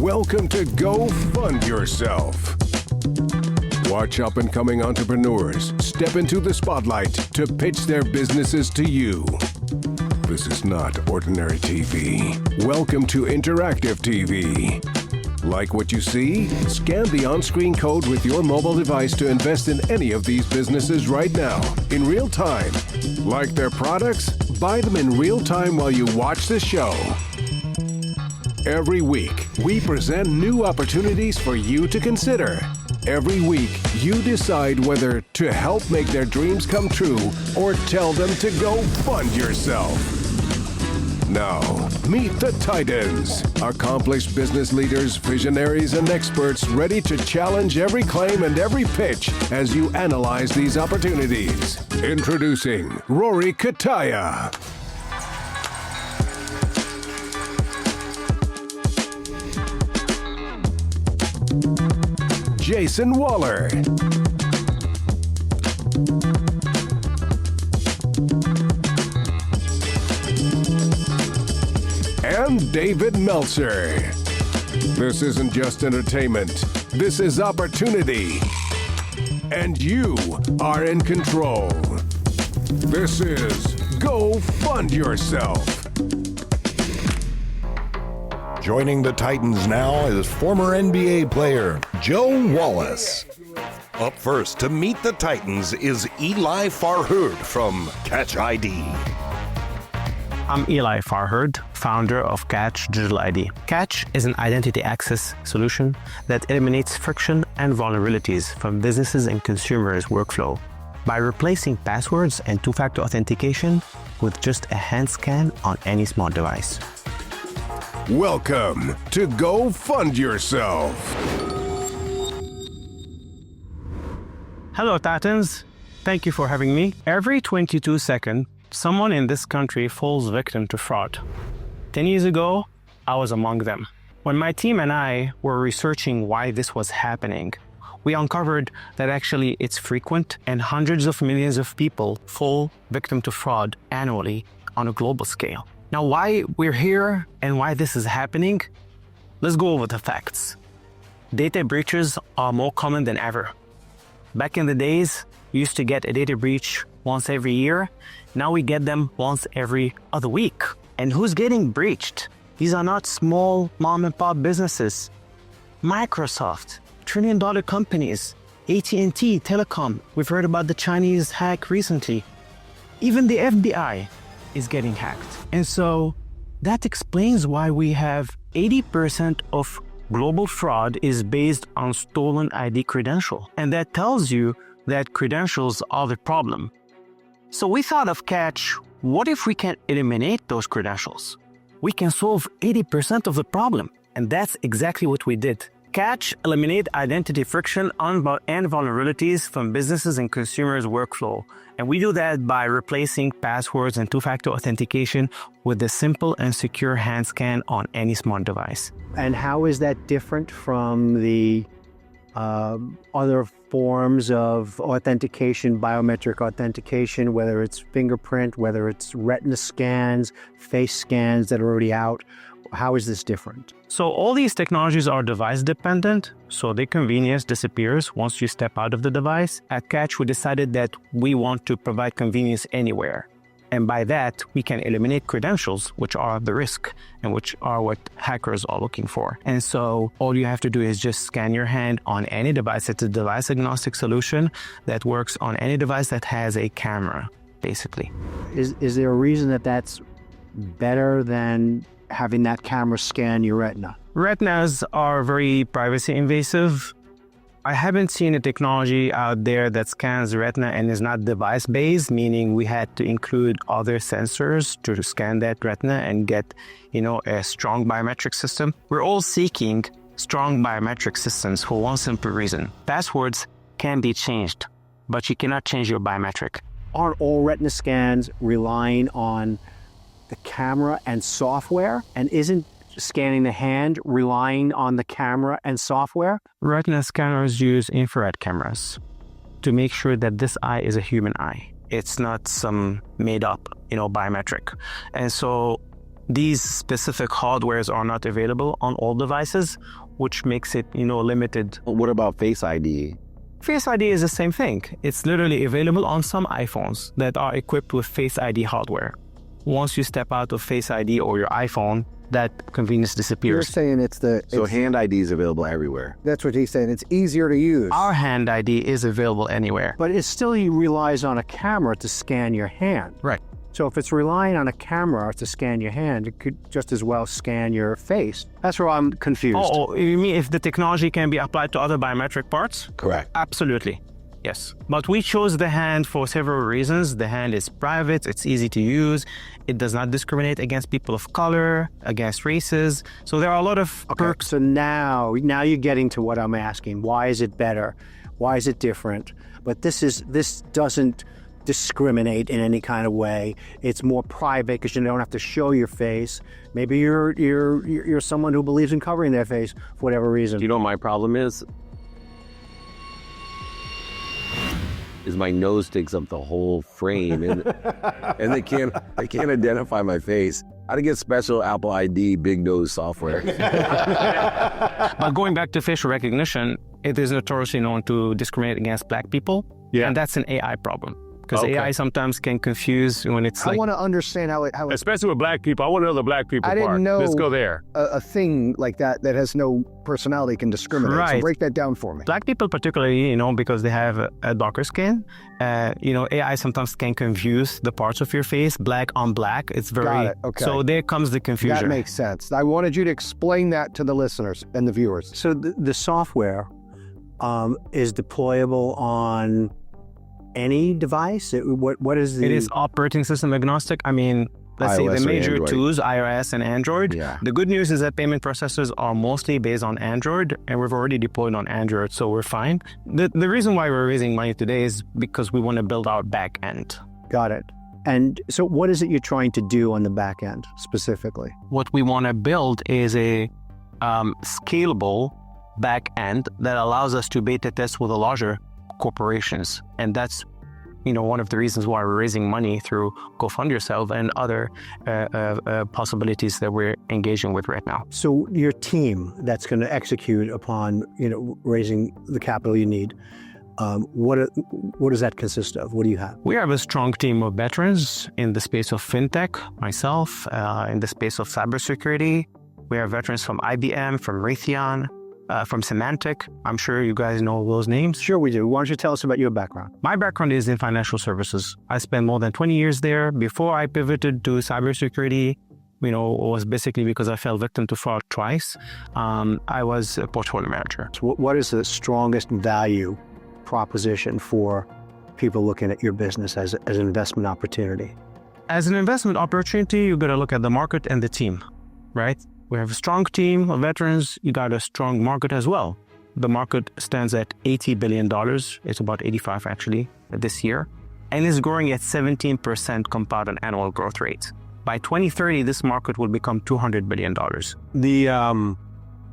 Welcome to Go Fund Yourself. Watch up-and-coming entrepreneurs step into the spotlight to pitch their businesses to you. This is not ordinary TV. Welcome to interactive TV. Like what you see? Scan the on-screen code with your mobile device to invest in any of these businesses right now, in real time. Like their products? Buy them in real time while you watch the show. Every week, we present new opportunities for you to consider. Every week, you decide whether to help make their dreams come true or tell them to go fund yourself. Now, meet the Titans, accomplished business leaders, visionaries, and experts ready to challenge every claim and every pitch as you analyze these opportunities. Introducing Rory Kataya. Jason Waller. And David Meltzer. This isn't just entertainment. This is opportunity. And you are in control. This is Go Fund Yourself. Joining the Titans now is former NBA player Joe Wallace. Up first to meet the Titans is Eli Farhood from Katsh ID. I'm Eli Farhood, founder of Katsh Digital ID. Katsh is an identity access solution that eliminates friction and vulnerabilities from businesses and consumers' workflow by replacing passwords and two-factor authentication with just a hand scan on any smart device. Welcome to Go Fund Yourself. Hello, Titans. Thank you for having me. Every 22 seconds, someone in this country falls victim to fraud. 10 years ago, I was among them. When my team and I were researching why this was happening, we uncovered that actually it's frequent and hundreds of millions of people fall victim to fraud annually on a global scale. Now, why we're here and why this is happening? Let's go over the facts. Data breaches are more common than ever. Back in the days, we used to get a data breach once every year. Now we get them once every other week. And who's getting breached? These are not small mom and pop businesses. Microsoft, trillion-dollar companies, AT&T, Telecom. We've heard about the Chinese hack recently. Even the FBI is getting hacked. And so that explains why we have 80% of global fraud is based on stolen ID credential. And that tells you that credentials are the problem. So we thought of Katsh, what if we can eliminate those credentials? We can solve 80% of the problem. And that's exactly what we did. Katsh eliminate identity friction and vulnerabilities from businesses and consumers' workflow. And we do that by replacing passwords and two-factor authentication with a simple and secure hand scan on any smart device. And how is that different from the other forms of authentication, biometric authentication, whether it's fingerprint, whether it's retina scans, face scans that are already out? How is this different? So all these technologies are device dependent, so the convenience disappears once you step out of the device. At Katsh, we decided that we want to provide convenience anywhere. And by that, we can eliminate credentials, which are the risk and which are what hackers are looking for. And so all you have to do is just scan your hand on any device. It's a device agnostic solution that works on any device that has a camera, basically. Is there a reason that that's better than having that camera scan your retina? Retinas are very privacy invasive. I haven't seen a technology out there that scans retina and is not device-based, meaning we had to include other sensors to scan that retina and get, a strong biometric system. We're all seeking strong biometric systems for one simple reason. Passwords can be changed, but you cannot change your biometric. Aren't all retina scans relying on the camera and software? And isn't scanning the hand relying on the camera and software? Retina scanners use infrared cameras to make sure that this eye is a human eye. It's not some made up, biometric. And so these specific hardwares are not available on all devices, which makes it, limited. What about Face ID? Face ID is the same thing. It's literally available on some iPhones that are equipped with Face ID hardware. Once you step out of Face ID or your iPhone, that convenience You're disappears. saying So Hand ID is available everywhere. that's what he's saying. It's easier to use. Our Hand ID is available anywhere. But it still relies on a camera to scan your hand. Right. So if it's relying on a camera to scan your hand, it could just as well scan your face. That's where I'm confused. Oh, you mean if the technology can be applied to other biometric parts? Correct. Absolutely. Yes. But we chose the hand for several reasons. The hand is private, it's easy to use, it does not discriminate against people of color, against races. So there are a lot of perks. So now you're getting to what I'm asking. Why is it better? Why is it different? But this doesn't discriminate in any kind of way. It's more private because you don't have to show your face. Maybe you're someone who believes in covering their face for whatever reason. You know what my problem is? My nose takes up the whole frame, and they can't identify my face. I had to get special Apple ID big nose software. But going back to facial recognition, it is notoriously known to discriminate against Black people. Yeah. And that's an AI problem. Because AI sometimes can confuse when it's I like... want to understand how it Especially with Black people. I want to know the Black people I part. didn't know Let's go there. a thing like that has no personality can discriminate. So Right. break that down for me. Black people particularly, because they have a darker skin, AI sometimes can confuse the parts of your face, black on black. It's very... Got it. Okay. So there comes the confusion. That makes sense. I wanted you to explain that to the listeners and the viewers. So the software is deployable on any device? What is the... It is operating system agnostic. I mean, let's say iOS the or major Android. tools, iOS and Android. Yeah. The good news is that payment processors are mostly based on Android, and we've already deployed on Android, so we're fine. The reason why we're raising money today is because we want to build our back end. Got it. And so what is it you're trying to do on the back end specifically? What we want to build is a scalable back end that allows us to beta test with the larger corporations. And that's one of the reasons why we're raising money through Go Fund Yourself and other possibilities that we're engaging with right now. So your team that's going to execute upon, raising the capital you need, what does that consist of? What do you have? We have a strong team of veterans in the space of fintech, myself, in the space of cybersecurity. We have veterans from IBM, from Raytheon, from Symantec. I'm sure you guys know those names. Sure we do. Why don't you tell us about your background? My background is in financial services. I spent more than 20 years there. Before I pivoted to cybersecurity, it was basically because I fell victim to fraud twice. I was a portfolio manager. So what is the strongest value proposition for people looking at your business as an investment opportunity? As an investment opportunity, you got to look at the market and the team, right? We have a strong team of veterans. You got a strong market as well. The market stands at $80 billion. It's about 85 actually this year, and is growing at 17% compounded annual growth rate. By 2030, this market will become $200 billion. The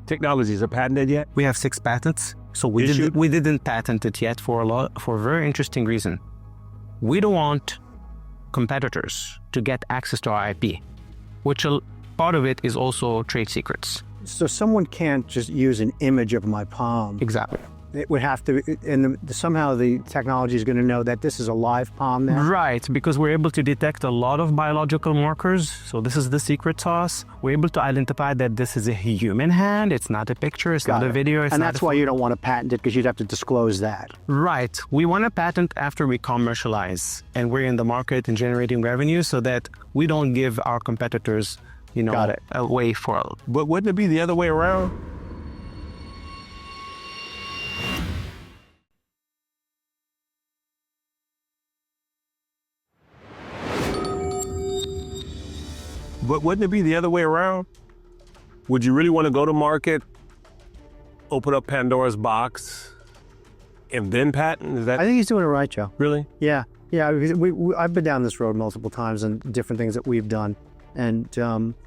technologies are patented yet? We have 6 patents. So we didn't patent it yet for a very interesting reason. We don't want competitors to get access to our IP, which part of it is also trade secrets. So someone can't just use an image of my palm. Exactly. It would have to, and somehow the technology is going to know that this is a live palm there. Right, because we're able to detect a lot of biological markers. So this is the secret sauce. We're able to identify that this is a human hand. It's not a picture. It's not a video. And that's why you don't want to patent it, because you'd have to disclose that. Right. We want to patent after we commercialize and we're in the market and generating revenue, so that we don't give our competitors, a way for. But wouldn't it be the other way around? But wouldn't it be the other way around? Would you really want to go to market, open up Pandora's box, and then patent? Is that I think he's doing it right, Joe. really? Yeah. Because I've been down this road multiple times and different things that we've done. And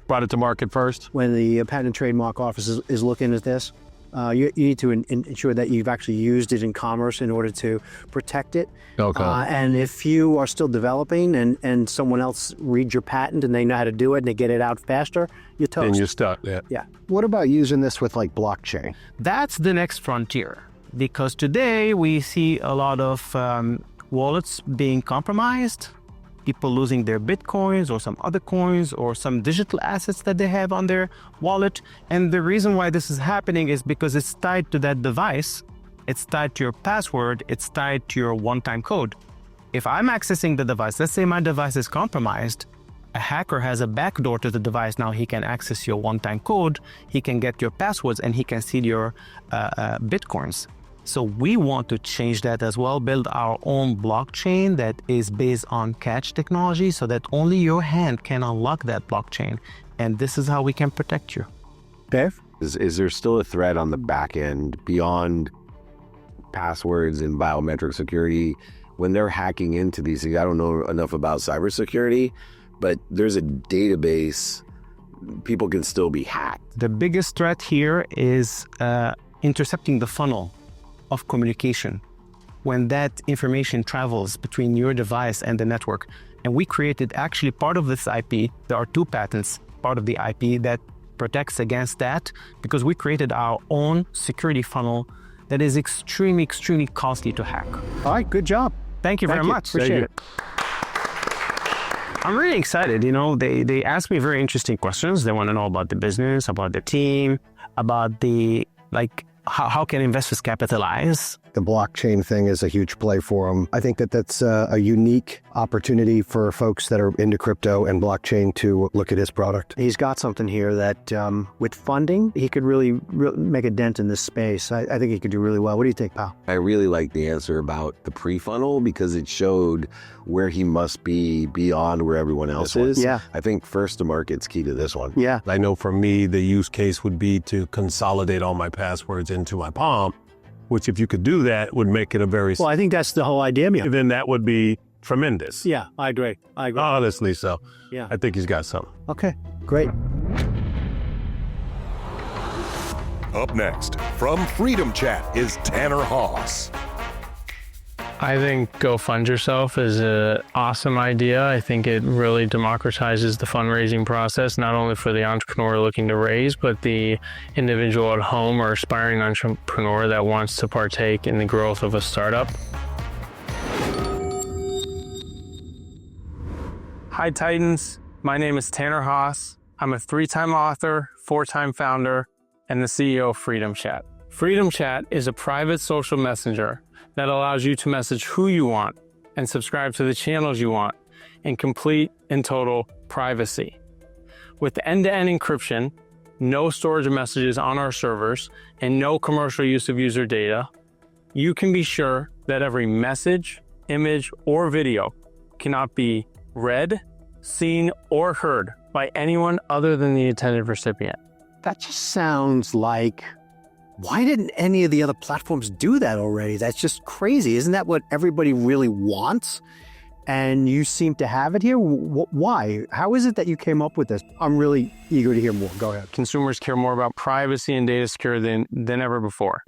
Brought it to market first? when the Patent and Trademark Office is looking at this, You need to ensure that you've actually used it in commerce in order to protect it. Okay. And if you are still developing and someone else reads your patent and they know how to do it and they get it out faster, you're toast. And you're stuck. Yeah. Yeah. What about using this with like blockchain? That's the next frontier, because today we see a lot of wallets being compromised, people losing their Bitcoins or some other coins or some digital assets that they have on their wallet. And the reason why this is happening is because it's tied to that device, it's tied to your password, it's tied to your one-time code. If I'm accessing the device, let's say my device is compromised, a hacker has a backdoor to the device. Now he can access your one-time code, he can get your passwords, and he can see your Bitcoins. So we want to change that as well, build our own blockchain that is based on Katch technology so that only your hand can unlock that blockchain. And this is how we can protect you. Dave? Is there still a threat on the back end beyond passwords and biometric security? When they're hacking into these things, I don't know enough about cybersecurity, but there's a database, people can still be hacked. The biggest threat here is intercepting the funnel of communication when that information travels between your device and the network. And we created actually part of this IP. There are 2 patents, part of the IP that protects against that, because we created our own security funnel that is extremely, extremely costly to hack. All right, good job. Thank you very much. Appreciate it. I'm really excited. You know, they ask me very interesting questions. They want to know about the business, about the team, about the, like, how can investors capitalize? The blockchain thing is a huge play for them. I think that that's a unique opportunity for folks that are into crypto and blockchain to look at his product. He's got something here that with funding, he could really make a dent in this space. I think he could do really well. What do you think, pal? I really like the answer about the pre-funnel because it showed where he must be beyond where everyone else is. Yeah. I think first to market's key to this one. Yeah. I know for me, the use case would be to consolidate all my passwords into my palm, which if you could do that would make it a very... Well, I think that's the whole idea behind it. then that would be tremendous. Yeah, I agree. Honestly, so Yeah. I think he's got something. Okay, great. Up next, from FreedomChat is Tanner Haas. I think Go Fund Yourself is an awesome idea. I think it really democratizes the fundraising process, not only for the entrepreneur looking to raise, but the individual at home or aspiring entrepreneur that wants to partake in the growth of a startup. Hi, Titans. My name is Tanner Haas. I'm a 3-time author, 4-time founder, and the CEO of FreedomChat. FreedomChat is a private social messenger that allows you to message who you want and subscribe to the channels you want in complete and total privacy. With end-to-end encryption, no storage of messages on our servers, and no commercial use of user data, you can be sure that every message, image, or video cannot be read, seen, or heard by anyone other than the intended recipient. That just sounds like, why didn't any of the other platforms do that already? That's just crazy. Isn't that what everybody really wants? And you seem to have it here. Why? How is it that you came up with this? I'm really eager to hear more. Go ahead. Consumers care more about privacy and data security than ever before.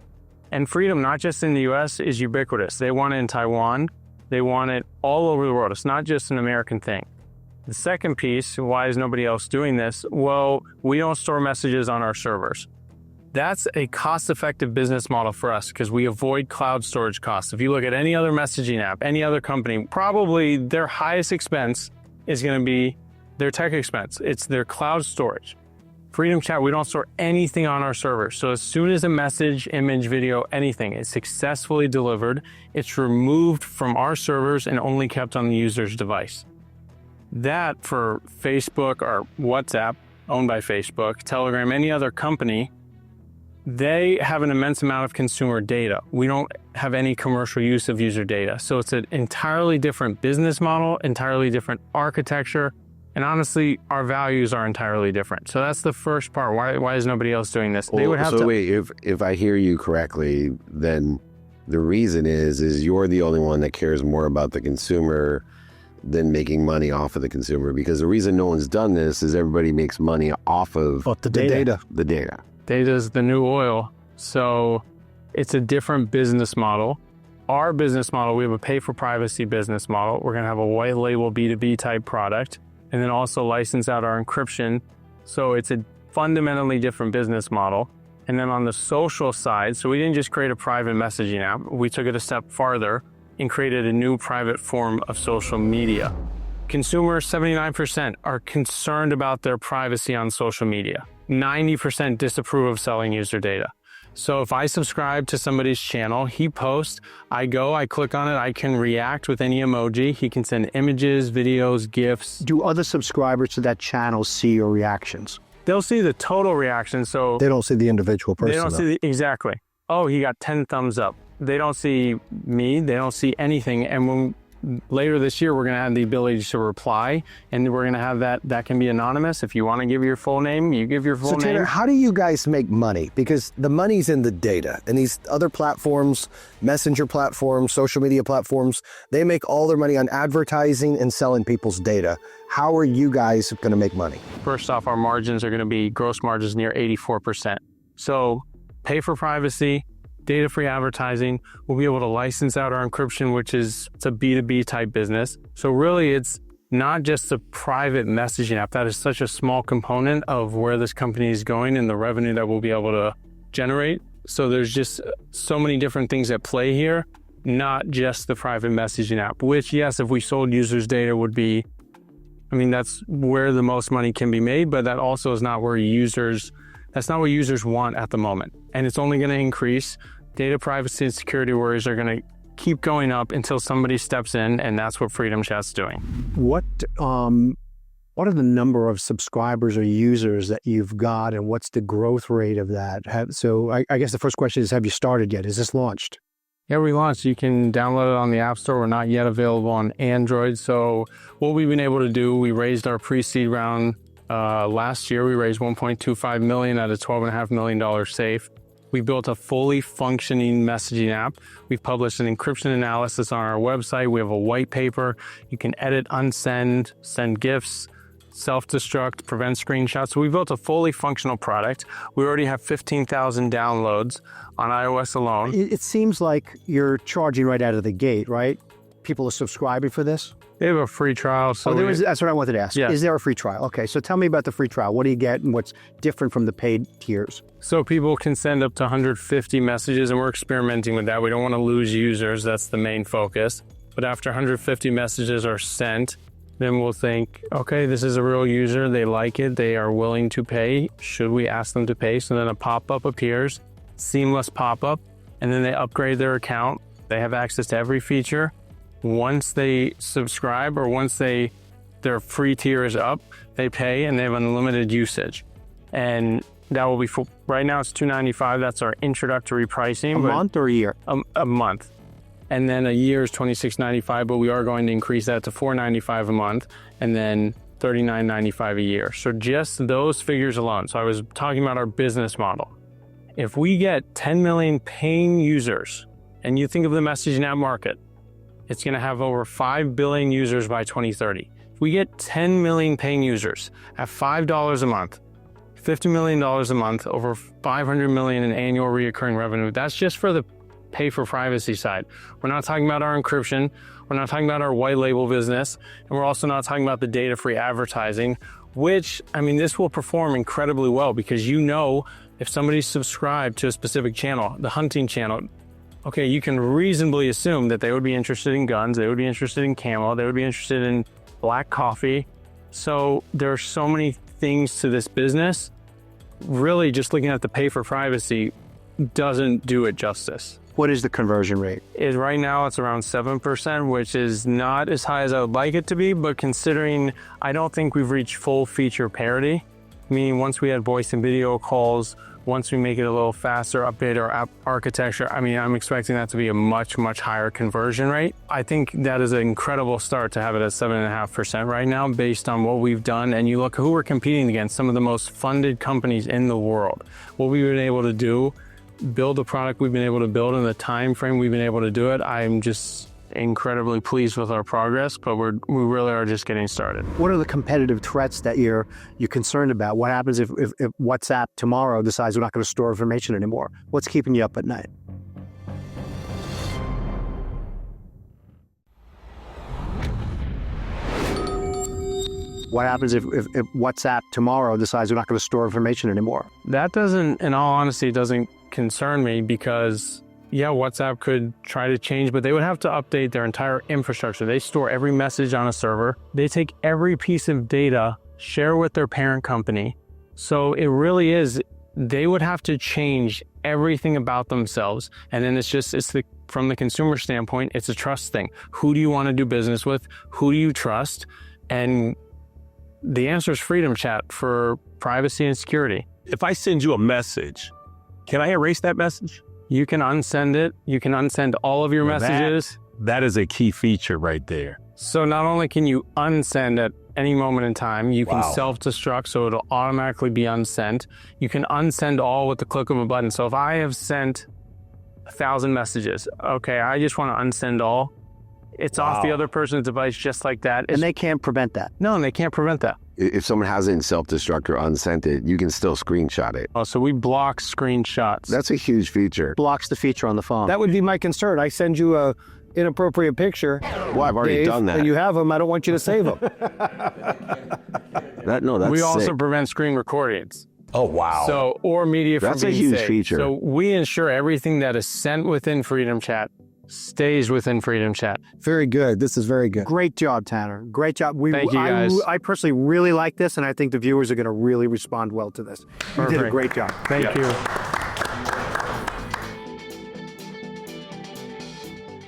And freedom, not just in the US, is ubiquitous. They want it in Taiwan. They want it all over the world. It's not just an American thing. The second piece, why is nobody else doing this? Well, we don't store messages on our servers. That's a cost-effective business model for us because we avoid cloud storage costs. If you look at any other messaging app, any other company, probably their highest expense is going to be their tech expense. It's their cloud storage. FreedomChat, we don't store anything on our servers. So as soon as a message, image, video, anything is successfully delivered, it's removed from our servers and only kept on the user's device. That for Facebook or WhatsApp, owned by Facebook, Telegram, any other company, they have an immense amount of consumer data. We don't have any commercial use of user data. So it's an entirely different business model, entirely different architecture, and honestly, our values are entirely different. So that's the first part. Why is nobody else doing this? They would have to... Wait, if I hear you correctly, then the reason is you're the only one that cares more about the consumer than making money off of the consumer. Because the reason no one's done this is everybody makes money off of the data. The data. Data is the new oil. So it's a different business model. Our business model, we have a pay for privacy business model. We're going to have a white label B2B type product, and then also license out our encryption. So it's a fundamentally different business model. And then on the social side, so we didn't just create a private messaging app, we took it a step farther and created a new private form of social media. Consumers, 79%, are concerned about their privacy on social media. 90% disapprove of selling user data. So if I subscribe to somebody's channel, he posts, I go, I click on it, I can react with any emoji. He can send images, videos, GIFs. Do other subscribers to that channel see your reactions? They'll see the total reaction. So They don't see the individual person. they don't see exactly. Oh, he got 10 thumbs up. They don't see me. They don't see anything. And when later this year, we're going to have the ability to reply, and we're going to have that can be anonymous. If you want to give your full name, you give your full So Taylor, name. how do you guys make money? Because the money's in the data, and these other platforms, messenger platforms, social media platforms, they make all their money on advertising and selling people's data. How are you guys going to make money? First off, our margins are going to be gross margins near 84%. So pay for privacy, data-free advertising. We'll be able to license out our encryption, which is it's a B2B type business. So really, it's not just a private messaging app. That is such a small component of where this company is going and the revenue that we'll be able to generate. So there's just so many different things at play here, not just the private messaging app, which, yes, if we sold users' data would be, I mean, that's where the most money can be made, but that also is not where that's not what users want at the moment. And it's only going to increase. Data privacy and security worries are going to keep going up until somebody steps in, and that's what FreedomChat's doing. What are the number of subscribers or users that you've got, and what's the growth rate of that? I guess the first question is, have you started yet? Is this launched? Yeah, we launched. You can download it on the App Store. We're not yet available on Android. So what we've been able to do, we raised our pre-seed round last year. We raised $1.25 million at a $12.5 million safe. We built a fully functioning messaging app. We've published an encryption analysis on our website. We have a white paper. You can edit, unsend, send GIFs, self-destruct, prevent screenshots. So we built a fully functional product. We already have 15,000 downloads on iOS alone. It seems like you're charging right out of the gate, right? People are subscribing for this? They have a free trial. So that's what I wanted to ask. Yeah. Is there a free trial? Okay, so tell me about the free trial. What do you get and what's different from the paid tiers? So people can send up to 150 messages, and we're experimenting with that. We don't want to lose users. That's the main focus. But after 150 messages are sent, then we'll think, okay, this is a real user. They like it. They are willing to pay. Should we ask them to pay? So then a pop-up appears, seamless pop-up, and then they upgrade their account. They have access to every feature. Once they subscribe or once their free tier is up, they pay and they have unlimited usage. And that will be right now it's $295. That's our introductory pricing. A month or a year? A month. And then a year is $26.95, but we are going to increase that to $495 a month and then $39.95 a year. So just those figures alone. So I was talking about our business model. If we get 10 million paying users, and you think of the messaging app market, it's going to have over 5 billion users by 2030. If we get 10 million paying users at $5 a month, $50 million a month, over $500 million in annual recurring revenue, that's just for the pay for privacy side. We're not talking about our encryption. We're not talking about our white label business. And we're also not talking about the data-free advertising, which, I mean, this will perform incredibly well because if somebody's subscribed to a specific channel, the hunting channel, okay, you can reasonably assume that they would be interested in guns, they would be interested in camo, they would be interested in black coffee. So there are so many things to this business. Really, just looking at the pay for privacy doesn't do it justice. What is the conversion rate? Right now it's around 7%, which is not as high as I would like it to be, but considering I don't think we've reached full feature parity, meaning once we had voice and video calls, once we make it a little faster, update our app architecture, I mean, I'm expecting that to be a much, much higher conversion rate. I think that is an incredible start to have it at 7.5% right now based on what we've done. And you look who we're competing against, some of the most funded companies in the world. What we've been able to do, build the product we've been able to build in the time frame we've been able to do it, I'm just incredibly pleased with our progress, but we really are just getting started. What are the competitive threats that you're concerned about? What happens if WhatsApp tomorrow decides we're not going to store information anymore? What's keeping you up at night? What happens if WhatsApp tomorrow decides we're not going to store information anymore? That doesn't, in all honesty, doesn't concern me because, yeah, WhatsApp could try to change, but they would have to update their entire infrastructure. They store every message on a server. They take every piece of data, share with their parent company. So it really is, they would have to change everything about themselves. And then from the consumer standpoint, it's a trust thing. Who do you want to do business with? Who do you trust? And the answer is FreedomChat for privacy and security. If I send you a message, can I erase that message? You can unsend it. You can unsend all of your messages. That is a key feature right there. So not only can you unsend at any moment in time, you can self-destruct, so it'll automatically be unsent. You can unsend all with the click of a button. So if I have sent 1,000 messages, okay, I just want to unsend all. It's off the other person's device just like that. And they can't prevent that. No, they can't prevent that. If someone hasn't self-destruct or unsent it, you can still screenshot it. Oh, so we block screenshots. That's a huge feature. Blocks the feature on the phone. That would be my concern. I send you a inappropriate picture. Well, I've already done that. And you have them. I don't want you to save them. That's we also sick. prevent screen recordings. Oh, wow. So, or media from That's a being huge saved. feature. So we ensure everything that is sent within FreedomChat stays within FreedomChat. Very good. This is very good. Great job, Tanner. Great job. Thank you, guys. I personally really like this, and I think the viewers are going to really respond well to this. You did a great job. Thank you.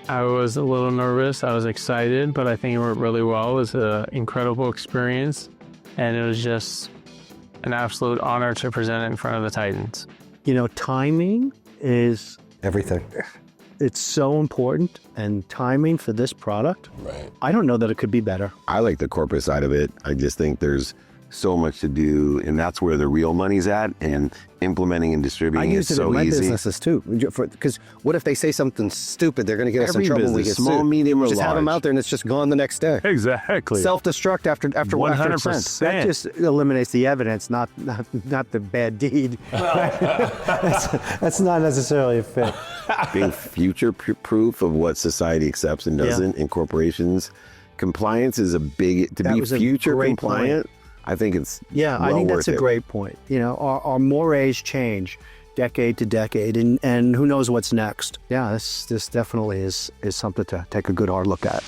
I was a little nervous. I was excited, but I think it went really well. It was an incredible experience, and it was just an absolute honor to present it in front of the Titans. You know, timing is everything. It's so important, and timing for this product, I don't know that it could be better. I like the corporate side of it. I just think there's so much to do, and that's where the real money's at, and implementing and distributing is so easy. I use it in my businesses too, because what if they say something stupid? They're going to get us in trouble when we get small, sued. medium, or Just large. have them out there, and it's just gone the next day. Exactly. Self-destruct after 100%. That just eliminates the evidence, not the bad deed. That's not necessarily a fit. Being future-proof of what society accepts and doesn't in corporations. Compliance is a big, to be future compliant, I think it's I think that's a great point. You know, our mores change decade to decade, and who knows what's next. Yeah, this definitely is something to take a good hard look at.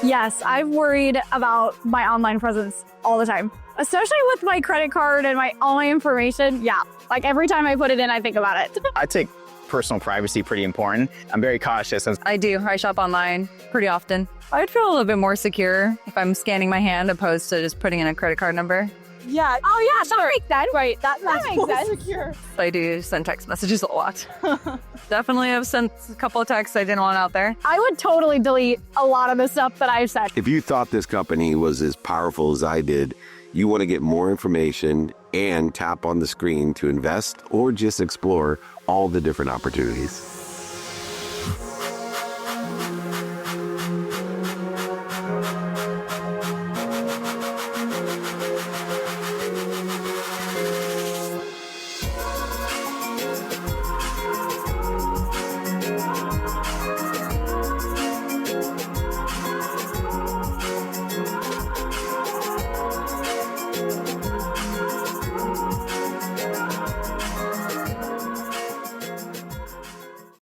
Yes, I'm worried about my online presence all the time, especially with my credit card and all my information. Yeah, like every time I put it in, I think about it. I take personal privacy pretty important. I'm very cautious. I do. I shop online pretty often. I would feel a little bit more secure if I'm scanning my hand opposed to just putting in a credit card number. Yeah. Oh, yeah. That makes sense. Right. That makes sense. Secure. I do send text messages a lot. Definitely have sent a couple of texts I didn't want out there. I would totally delete a lot of the stuff that I've said. If you thought this company was as powerful as I did, you want to get more information and tap on the screen to invest or just explore all the different opportunities.